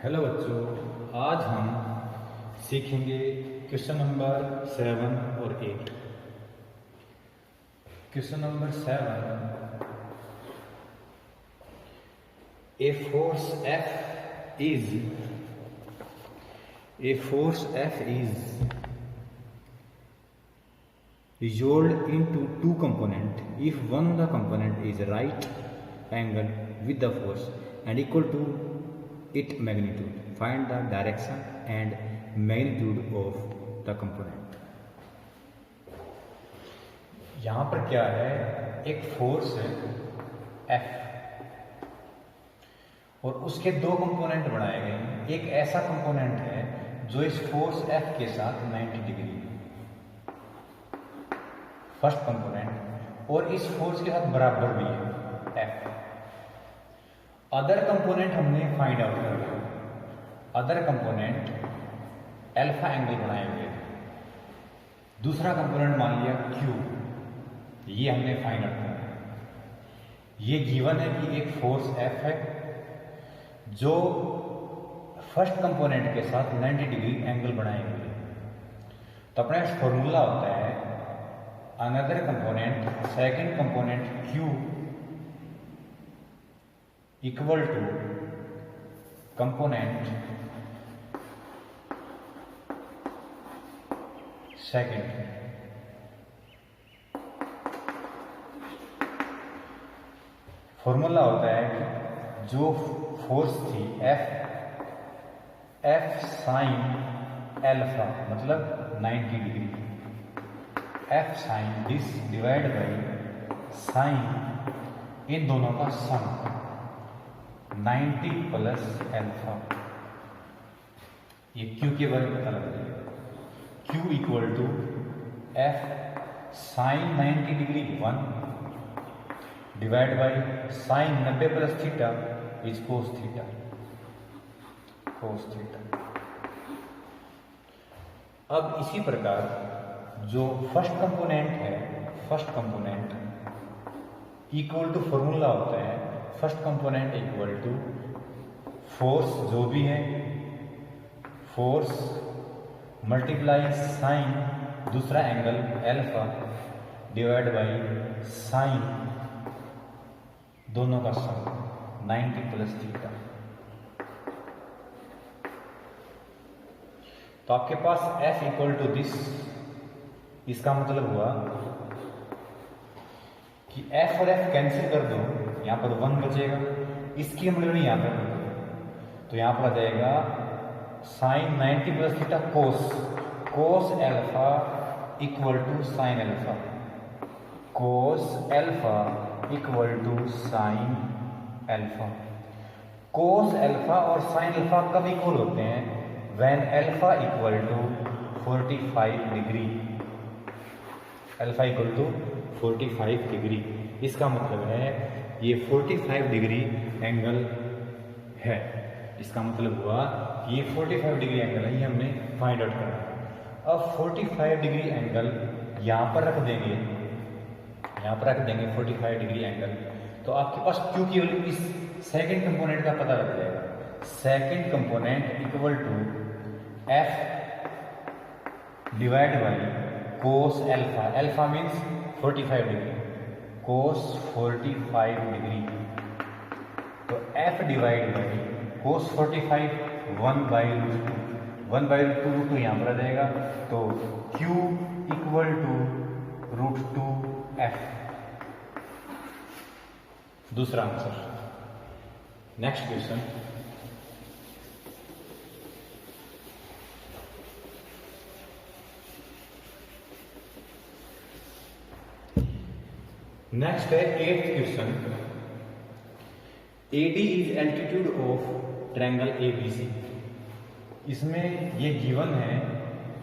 Hello बच्चों, आज हम सीखेंगे क्वेश्चन नंबर 7 और 8। Question number 7, a force F is resolved into two components if one of the component is right angle with the force and equal to its magnitude. Find the direction and magnitude of the component. यहाँ पर क्या है, एक force है F और उसके दो component बनाए गए हैं। एक ऐसा कंपोनेंट है जो इस फोर्स F के साथ 90 डिग्री है, फर्स्ट कंपोनेंट, और इस फोर्स के साथ बराबर भी है F। अदर कंपोनेंट हमने फाइंड आउट कर लिया। अदर कंपोनेंट अल्फा एंगल बनाए हुए, दूसरा कंपोनेंट मान लिया Q, ये हमने फाइंड आउट किया। ये गिवन है कि एक फोर्स F है जो फर्स्ट कंपोनेंट के साथ 90 डिग्री एंगल बनाए हुए है। तो अपना फॉर्मूला होता है another component second component Q equal to component second. Formula होता है कि जो फोर्स थी F साइन अल्फा मतलब 90 degree, F sine this divide by sine इन दोनों का सम 90 प्लस अल्फा। ये Q के बारे में पता लग जाएगा। Q equal to F sine 90 degree 1 divide by sine 90 plus theta is cos theta. अब इसी प्रकार जो फर्स्ट कंपोनेंट है, first component equal to formula होता है first component equal to force जो भी है, फोर्स मल्टीप्लाई साइन दूसरा angle alpha divide by sine दोनों का सम 90 प्लस थीटा। तो आपके पास F इक्वल टू दिस, इसका मतलब हुआ कि F और F कैंसिल कर दो, यहां पर 1 बचेगा, इसकी हम लोग यहां पर कर दो तो यहां पर आ जाएगा sine 90 plus theta cos alpha equal to sine alpha, cos alpha equal to sine alpha. Cos alpha और साइन अल्फा कब इक्वल होते हैं? When alpha equal to 45 degree, alpha equal to 45 degree. इसका मतलब है ये 45 डिग्री एंगल है। इसका मतलब हुआ कि ये 45 डिग्री एंगल है, ये हमने फाइंड आउट करना। अब 45 डिग्री एंगल यहाँ पर रख देंगे, यहाँ पर रख देंगे 45 डिग्री एंगल, तो आपके पास Q की वैल्यू इस सेकंड कंपोनेंट का पता लग जाएगा। Second component equal to F divide by cos alpha, alpha means 45 degree, cos 45 degree, तो F divide by cos 45 1 by root two यहाँ पर आ जाएगा, तो Q इक्वल टू √2F, दूसरा आंसर। नेक्स्ट क्वेश्चन, नेक्स्ट है 8th question. AD is altitude of triangle ABC। इसमें ये गिवन है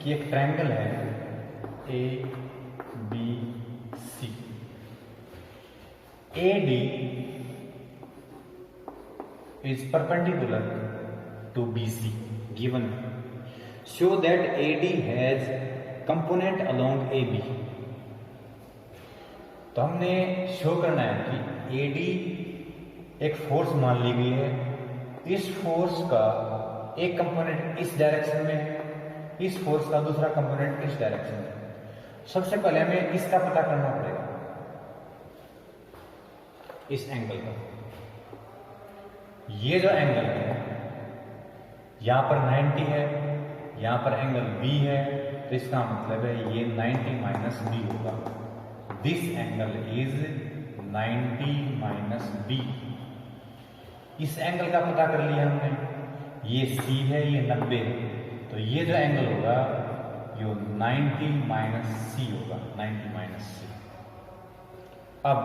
कि एक ट्रायंगल है ABC, AD is perpendicular to BC given. Show that AD has component along AB। तो हमने शो करना है कि AD एक फोर्स मान ली गई है इस फोर्स का एक कंपोनेंट इस डायरेक्शन में है, इस फोर्स का दूसरा कंपोनेंट इस डायरेक्शन में है। सबसे पहले हमें इसका पता करना पड़ेगा, इस एंगल का। ये जो एंगल है यहां पर 90 है, यहां पर एंगल B है, तो इसका मतलब है ये 90 माइनस B होगा। This angle is 90 minus B। इस एंगल का पता कर लिया हमने, ये C है, ये 90 है, तो ये जो एंगल होगा ये 90 माइनस C होगा, 90 माइनस C। अब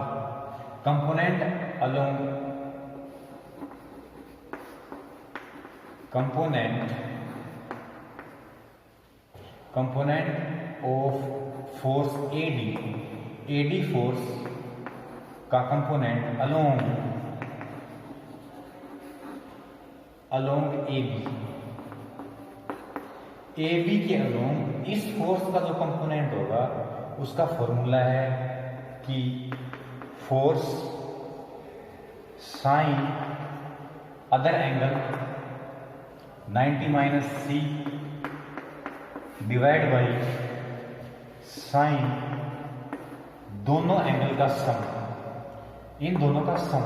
component along component of force AD force का कंपोनेंट अलोंग AB के अलोंग इस फोर्स का जो कंपोनेंट होगा उसका फॉर्मूला है कि force sine other angle 90 minus C divide by sine दोनों एंगल का सम, इन दोनों का sum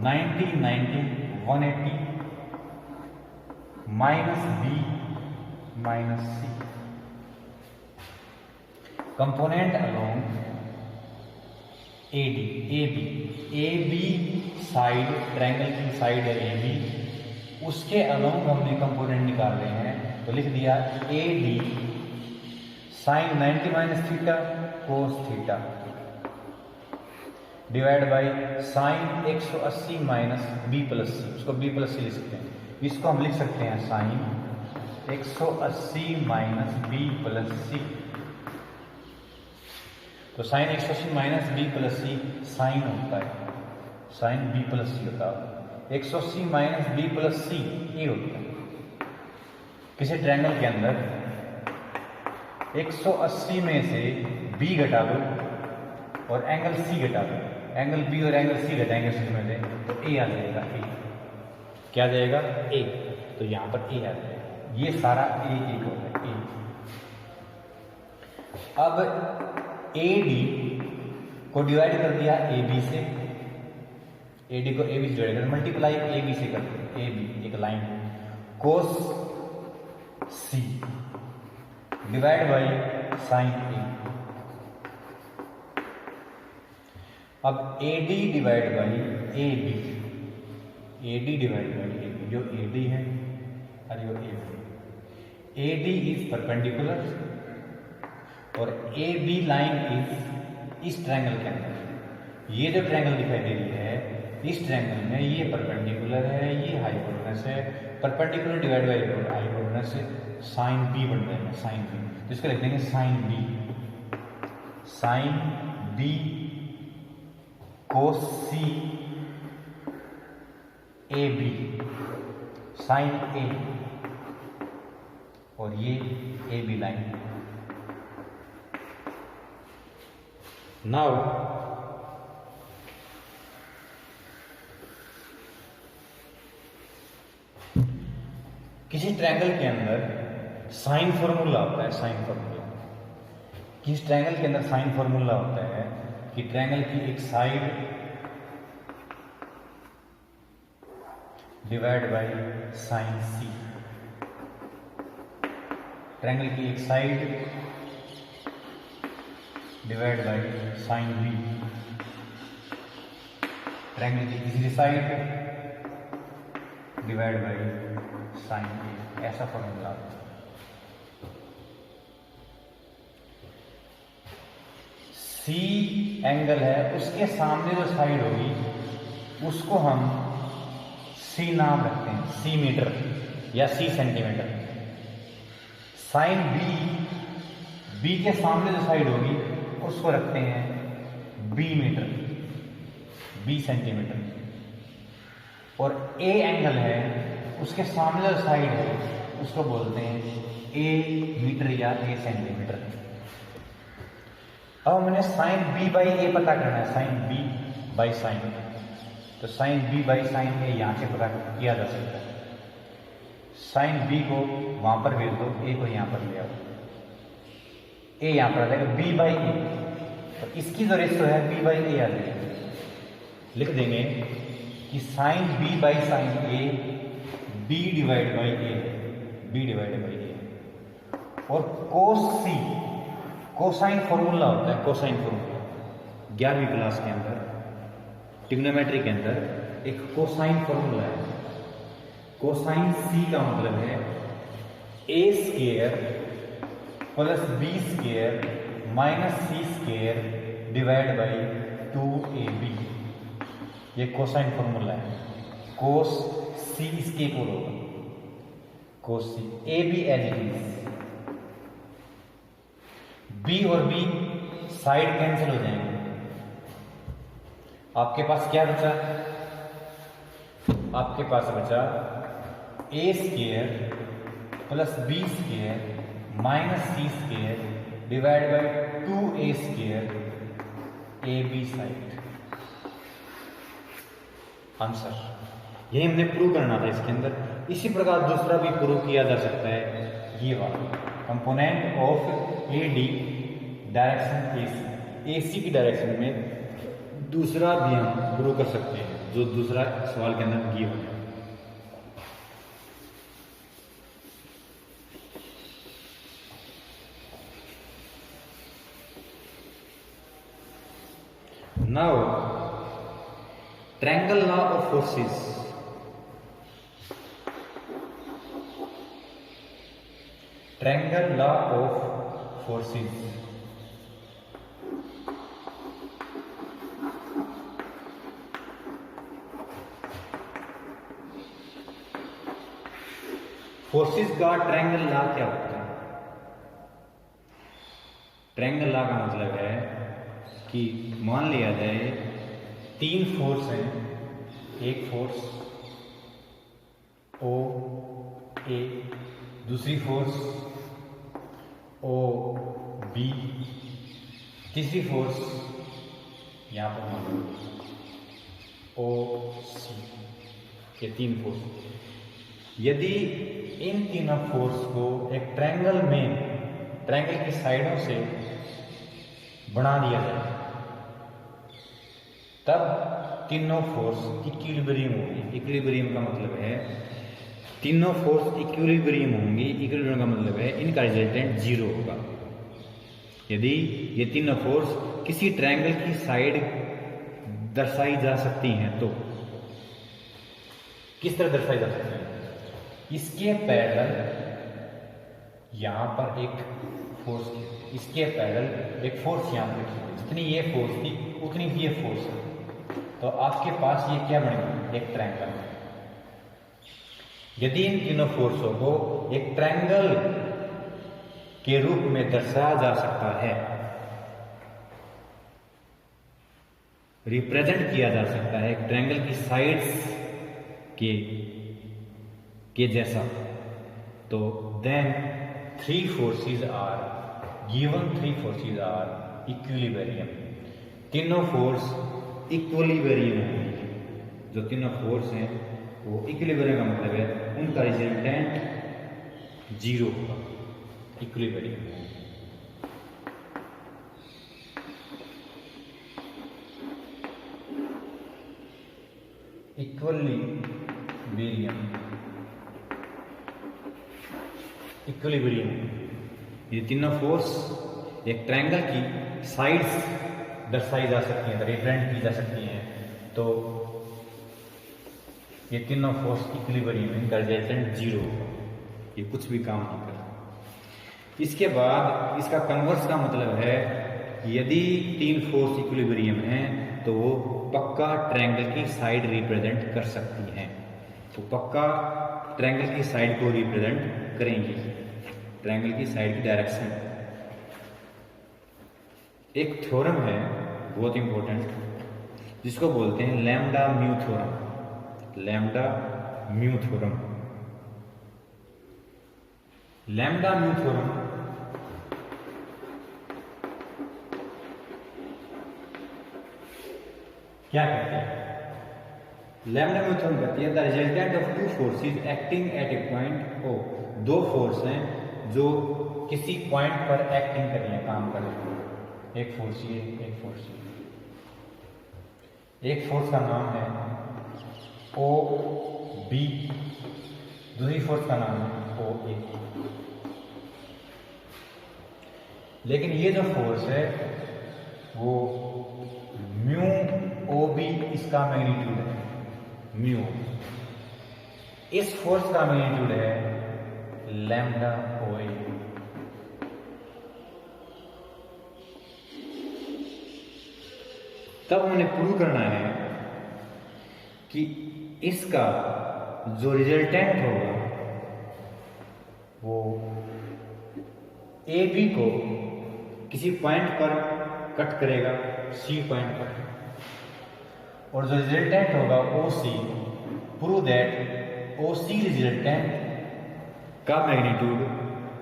90 90 180 minus B minus C। Component along AB side, triangle की साइड है AB, उसके अलोंग हमने कंपोनेंट निकाल रहे हैं, तो लिख दिया AD sine 90 minus theta cos theta divide by sine 180 minus B plus C, उसको B प्लस C लिख सकते हैं, इसको हम लिख सकते हैं sine 180 minus B plus C। तो sine 180 minus B plus C sine होता है, साइन B प्लस C होता है। 180 माइनस B प्लस C ये होता है। किसी ट्रायंगल के अंदर 180 में से B घटा दो और एंगल C घटा दो, एंगल B और एंगल C घटाएंगे उसमें से, तो A आ जाएगा, A क्या आ जाएगा, A। तो यहां पर A आ जाएगा, ये सारा A होता है, A। अब AD को डिवाइड कर दिया AB से, AD को AB से डिवाइड कर, मल्टीप्लाई AB से कर दिया, AB एक line, cos C divide by sine A। अब AD divide by AB, AD divide by AB, जो AD है और जो AB, AD इज परपेंडिकुलर और AB लाइन इज इस ट्रायंगल के अंदर, ये जो ट्रायंगल दिखाई दे रही है इस ट्रायंगल में ये परपेंडिकुलर है, ये हाइपोटेनस है, perpendicular divide by hypotenuse sine B बन जाएगा, साइन B। तो इसको लिख देंगे sine B cos C AB sine A, और ये AB लाइन। नाउ किसी ट्रायंगल के अंदर साइन फॉर्मूला होता है, साइन फॉर्मूला किसी ट्रायंगल के अंदर साइन फॉर्मूला होता है कि ट्रायंगल की एक side divide by sine C, triangle की एक side divide by sine B, triangle की तीसरी side divide by sine A, ऐसा फॉर्मूला। C एंगल है, उसके सामने जो साइड होगी उसको हम C नाम रखते हैं, C मीटर या C सेंटीमीटर। साइन B के सामने जो साइड होगी उसको रखते हैं B मीटर, B सेंटीमीटर। और A एंगल है, उसके सामने जो साइड है उसको बोलते हैं A मीटर या A सेंटीमीटर। अब हमने साइन B बाई A पता करना है, sine B by sine A। तो sine B by sine A यहाँ से पता किया जा सकता है। साइन बी को वहाँ पर भेज दो, ए को यहाँ पर ले आओ, ए यहाँ पर आ जाएगा बी बाई ए, तो इसकी जो रेशो है बी बाई ए आ जाएगी। लिख देंगे कि sine B by sine A B divide by A, B divide by A. और कोस सी, कोसाइन फॉर्मूला होता है, कोसाइन फॉर्मूला 11वीं क्लास के अंदर ट्रिग्नोमेट्री के अंदर एक कोसाइन फॉर्मूला है। कोसाइन सी का मतलब है A square plus B square minus C square divide by 2ab। ये कोसाइन फॉर्मूला है। कोस सी इसके इक्वल होगा, cos C, A B as it is, B और बी साइड कैंसिल हो जाएंगे। आपके पास क्या बचा? आपके पास बचा A square plus B square minus C square divide by 2a square A B side. Answer यही हमने प्रूव करना था इसके अंदर। इसी प्रकार दूसरा भी प्रूव किया जा सकता है, ये वाला component of A D direction AC, AC की डायरेक्शन में दूसरा भी हम प्रूव कर सकते हैं, जो दूसरा सवाल के अंदर गिवन है। Now triangle law of forces. Triangle law of forces. Forces का ट्रायंगल लॉ क्या होता है? ट्रायंगल लॉ का मतलब है कि मान लिया जाए 3 फोर्स हैं, एक फोर्स ओ ए, दूसरी फोर्स ओ बी, तीसरी फोर्स यहां पर मान लो ओ सी, ये 3 फोर्स। यदि इन तीनों फोर्स को एक ट्रायंगल में, ट्रायंगल की साइडों से बना दिया जाए, तब तीनों फोर्स इक्विलिब्रियम होंगी। इक्विलिब्रियम का मतलब है तीनों फोर्स इक्विलिब्रियम होंगी। इक्विलिब्रियम का मतलब है इनका रिजल्टेंट 0 होगा। यदि ये तीनों फोर्स किसी ट्रायंगल की साइड दर्शाई जा सकती हैं, तो किस तरह दर्शाई जा सकती हैं? इसके पैरेलल यहां पर एक फोर्स, इसके पैरेलल एक फोर्स यहां पर, जितनी ये फोर्स थी उतनी ही ये फोर्स है, तो आपके पास ये क्या बनेगा? एक ट्रायंगल। यदि इन तीनों फोर्सों को एक ट्रायंगल के रूप में दर्शाया जा सकता है, रिप्रेजेंट किया जा सकता है एक ट्रायंगल की साइड्स के जैसा, तो then 3 forces are given, 3 forces are equilibrium. तीनों फोर्स इक्विलिब्रियम होंगे। जो तीनों फोर्स हैं वो इक्विलिब्रियम का मतलब है उनका रिजल्टेंट 0 होगा, इक्विलिब्रियम। Equilibrium, equilibrium. ये तीनों फोर्स एक ट्रायंगल की साइड्स दर्शाई जा सकती हैं, रिप्रेजेंट की जा सकती हैं, तो ये तीनों फोर्स इक्विलिब्रियम, इनका रिजल्टेंट 0 होगा। ये कुछ भी काम नहीं कर। इसके बाद इसका कन्वर्स का मतलब है यदि 3 फोर्स इक्विलिब्रियम हैं तो वो पक्का ट्रायंगल की साइड रिप्रेजेंट कर सकती हैं, तो पक्का ट्रायंगल की साइड को रिप्रेजेंट करेंगी, ट्रायंगल की साइड की डायरेक्शन। एक थ्योरम है बहुत इंपॉर्टेंट, जिसको बोलते हैं lambda mu theorem. Lambda mu theorem, lambda mu theorem क्या कहते हैं? लैम्डा मेथड कहती है the resultant of two forces acting at a point O. दो फोर्स हैं जो किसी पॉइंट पर एक्टिंग कर रहे हैं, काम कर रहे हैं। एक फोर्स ये, एक फोर्स ये। एक फोर्स का नाम है ओ बी, दूसरी फोर्स का नाम है ओ ए। लेकिन ये जो फोर्स है वो म्यू ओ बी इसका मैग्नीट्यूड है, म्यू। इस फोर्स का मैग्नीट्यूड है लैम्डा ओ ए। तब हमें प्रूव करना है कि इसका जो रिजल्टेंट होगा वो ए बी को किसी पॉइंट पर कट करेगा, सी पॉइंट पर, और जो रिजल्टेंट होगा O C, prove that O C resultant का मैग्नीट्यूड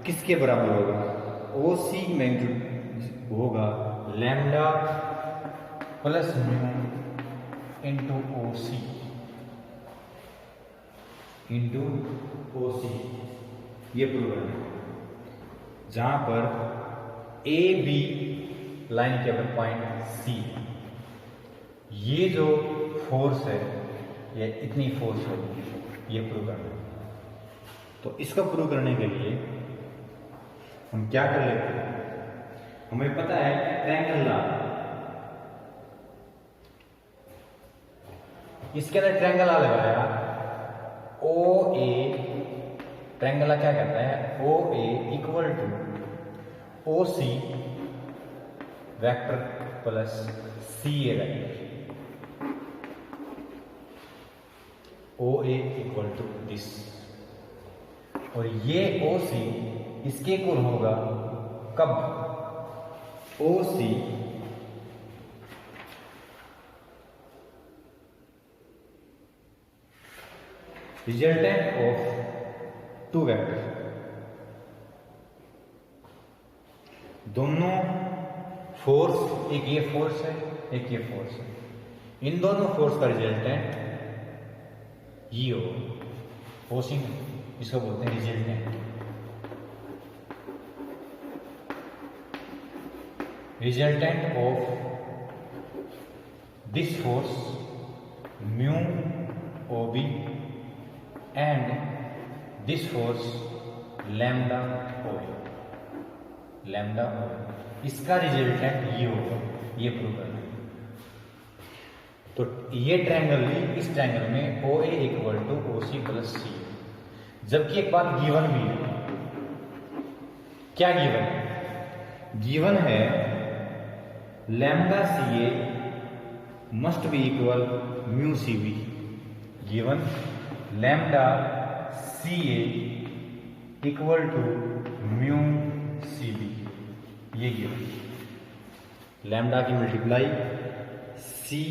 किसके बराबर होगा? ओ सी मैग्नीट्यूड होगा lambda plus mu into O C, into O C. ये प्रूव करना है जहां पर ए बी लाइन के ऊपर पॉइंट सी, ये जो फोर्स है ये इतनी फोर्स होगी, ये प्रूव करना है। तो इसको प्रूव करने के लिए हम क्या कर लेते हैं, हमें पता है ट्रायंगल लॉ। इसके अंदर ट्रायंगल लॉ लगाया, ओ ए, ट्रायंगल लॉ क्या कहता है, O A equal to O C vector plus C A vector. O A equal to this, और ये ओ सी इसके इक्वल होगा कब? O C resultant of two vector, दोनों फोर्स, एक ये फोर्स है एक ये फोर्स है, इन दोनों फोर्स का रिजल्टेंट ये हो, ओसी इसको बोलते हैं resultant. Resultant of this force mu O B and this force lambda O A, lambda O A, इसका रिजल्टेंट ये होगा, ये प्रूव करना है। तो ये ट्रायंगल भी इस ट्रायंगल में O A equal to O C plus C, जबकि एक बात गिवन भी है। क्या गिवन है? गिवन है lambda C A must be equal mu C B. Given lambda C A equal to mu C B, ये गिवन। लैम्डा की मल्टीप्लाई सी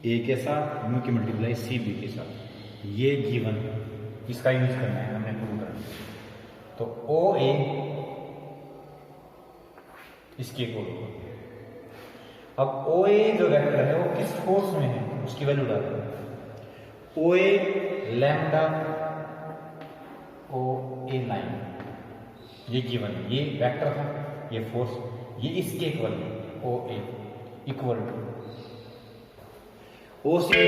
ए के साथ, म्यू की मल्टीप्लाई सी बी के साथ, ये गिवन, इसका यूज करना है हमने प्रूव करना है। तो ओ ए इसके इक्वल होगा। अब ओ ए जो वेक्टर है वो किस फोर्स में है उसकी वैल्यू डालते हैं। ओ A lambda O A line, ये गिवन है, ये वेक्टर था, ये फोर्स, ये इसके इक्वल है, O A equal to O C